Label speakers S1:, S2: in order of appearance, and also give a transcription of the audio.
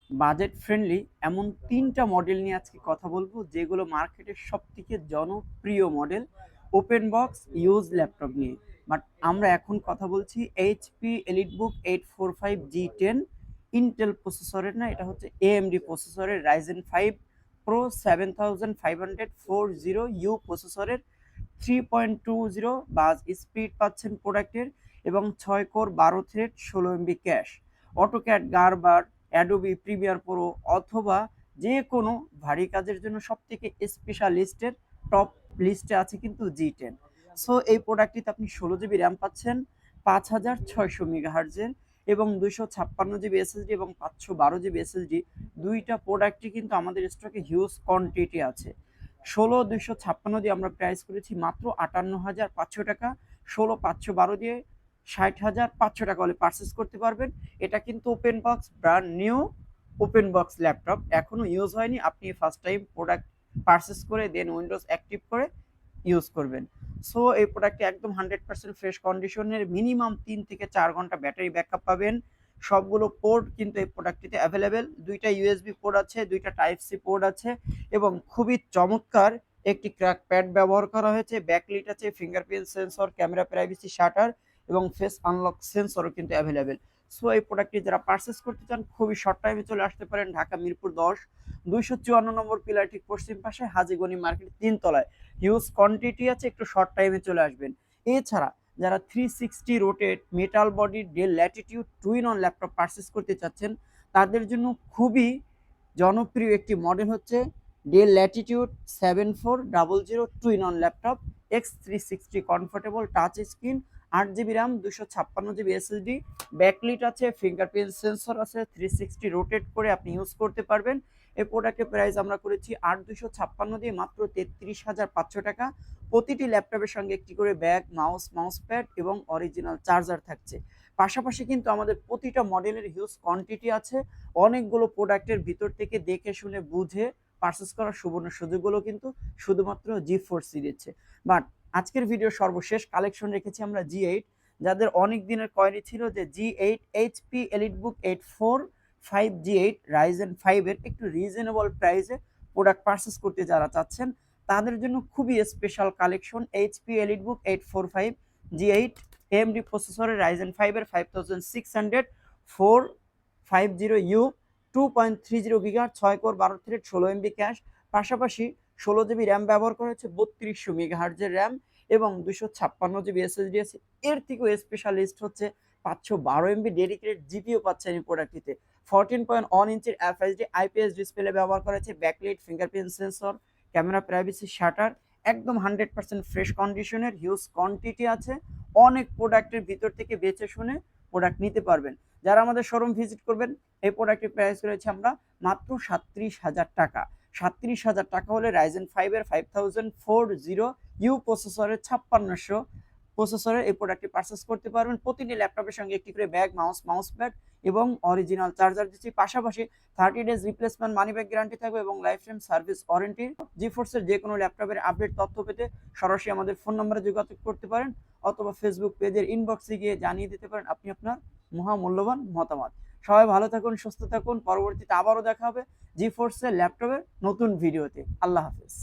S1: Budget friendly এমন ৩টা model নিয়ে আজকে কথা বলবো, যেগুলো মার্কেটের সবথেকে জনপ্রিয় model open box use laptop নিয়ে। বাট আমরা এখন কথা বলছি এইচপি এলিটবুক 845G10 ইন্টেল প্রসেসরের না, এটা হচ্ছে এএমডি প্রসেসরের রাইজেন 5 প্রো 7540 ইউ প্রসেসরের 3.20 বাজ স্পিড পাচ্ছেন প্রোডাক্টের, এবং 6 core 12 thread 16 MB cache. AutoCAD, Gerber, Adobe Premiere Pro অথবা যে কোনো ভারী কাজের জন্য সব থেকে স্পেশালিস্টের টপ লিস্টে আছে কিন্তু G10। সো এই প্রোডাক্টটিতে আপনি 16 GB র্যাম পাচ্ছেন, 5600 মেগাহার্জের, এবং 256 GB SSD এবং 512 GB SSD। দুইটা প্রোডাক্টই কিন্তু আমাদের স্টকে হিউজ কোয়ান্টিটি আছে। 256 দিয়ে আমরা প্রাইস করেছি মাত্র 58,500 টাকা। 512 দিয়ে 60,500 টাকা হলে পারচেস করতে পারবেন। এটা কিন্তু open box brand new open box laptop, এখনো ইউজ হয়নি। আপনি ফার্স্ট টাইম প্রোডাক্ট পারচেস করে দেন উইন্ডোজ অ্যাক্টিভ করে ইউজ করবেন। সো এই প্রোডাক্টটি একদম 100% ফ্রেশ কন্ডিশনের, মিনিমাম 3 থেকে 4 ঘন্টা ব্যাটারি ব্যাকআপ পাবেন। সবগুলো পোর্ট কিন্তু এই প্রোডাক্টটিতে অ্যাভেলেবেল। দুইটা ইউএসবি পোর্ট আছে, দুইটা টাইপ সি পোর্ট আছে, এবং খুবই চমৎকার একটি ক্র্যাক প্যাড ব্যবহার করা হয়েছে। ব্যাকলিট আছে, fingerprint sensor, camera privacy shutter এবং ফেস আনলক সেন্সরও কিন্তু অ্যাভেলেবেল। সো এই প্রোডাক্টটি যারা পারচেস করতে চান খুবই শর্ট টাইমে চলে আসতে পারেন ঢাকা মিরপুর 10 254 নম্বর পিলার ঠিক পশ্চিম পাশে হাজীগনি মার্কেট 3 তলায়। হিউজ কোয়ান্টিটি আছে, একটু শর্ট টাইমে চলে আসবেন। এছাড়া যারা 360 rotate metal body del Latitude twin on laptop purchase করতে চাচ্ছেন, তাদের জন্য খুবই জনপ্রিয় একটি মডেল হচ্ছে del Latitude 7400 twin on laptop X360 comfortable touch screen, 8 GB RAM, 256 GB SSD, backlit আছে, ফিঙ্গারপ্রিন্ট সেন্সর আছে, 360 রোটেট করে আপনি ইউজ করতে পারবেন। এই প্রোডাক্টের প্রাইস আমরা করেছি 8256 দিয়ে মাত্র 33,500 টাকা। প্রতিটি ল্যাপটপের সঙ্গে একটি করে ব্যাগ, মাউস প্যাড এবং অরিজিনাল চার্জার থাকছে। পাশাপাশি কিন্তু আমাদের প্রতিটা মডেলের হিউজ কোয়ান্টিটি আছে। অনেকগুলো প্রোডাক্টের ভিতর থেকে দেখে শুনে বুঝে পারচেস করার সুবর্ণ সুযোগগুলো কিন্তু শুধুমাত্র G4C দিচ্ছে। বাট আজকের ভিডিও সর্বশেষ কালেকশন রেখেছি আমরা G8, যাদের অনেক দিনের কোয়েরি ছিল যে G8 HP EliteBook 845G8 Ryzen 5 এর একটু রিজনেবল প্রাইসে প্রোডাক্ট পারচেস করতে যারা চাচ্ছেন, তাদের জন্য খুবই special collection HP EliteBook 845G8 AMD প্রসেসরের রাইজেন 5 এর 5600 450U 2.30 gigahertz 6 core 12 thread 16 MB cash. পাশাপাশি 16 GB র্যাম ব্যবহার করা হচ্ছে, 3200 মেগাহার্জের র্যাম এবং 256 GB SSD আছে। এর থেকেও স্পেশালিস্ট হচ্ছে 512 MB ডেডিকেটেড জিপিও পাচ্ছেন এই প্রোডাক্টটিতে। 14.1 ইঞ্চির FHD IPS ডিসপ্লে ব্যবহার করা হচ্ছে, backlight, fingerprint sensor, camera privacy shutter, একদম 100% ফ্রেশ কন্ডিশনের, হিউজ কোয়ান্টিটি আছে। অনেক প্রোডাক্টের ভিতর থেকে বেছে শুনে প্রোডাক্ট নিতে পারবেন। যারা আমাদের শোরুম ভিজিট করবেন, এই প্রোডাক্টের প্রাইস রয়েছে আমরা মাত্র 37,000 টাকা। 37,000 টাকা হলে রাইজেন 5 এর 5040U প্রসেসরের 5600 প্রসেসরের এই প্রোডাক্টটি পারচেস করতে পারবেন। প্রতিটি ল্যাপটপের সঙ্গে একটি করে ব্যাগ, মাউস প্যাড এবং অরিজিনাল চার্জার দিচ্ছি। পাশাপাশি 30 days replacement money back guarantee থাকবে এবং লাইফ টাইম সার্ভিস ওয়ারেন্টি। জিফোর্সের যে কোনো ল্যাপটপের আপডেট তথ্য পেতে সরাসরি আমাদের ফোন নম্বরে যোগাযোগ করতে পারেন, অথবা ফেসবুক পেজের ইনবক্সে গিয়ে জানিয়ে দিতে পারেন আপনি আপনার মহামূল্যবান মতামত। সবাই ভালো থাকুন, সুস্থ থাকুন। পরবর্তীতে আবারও দেখা হবে G4C ল্যাপটপের নতুন ভিডিওতে। আল্লাহ হাফেজ।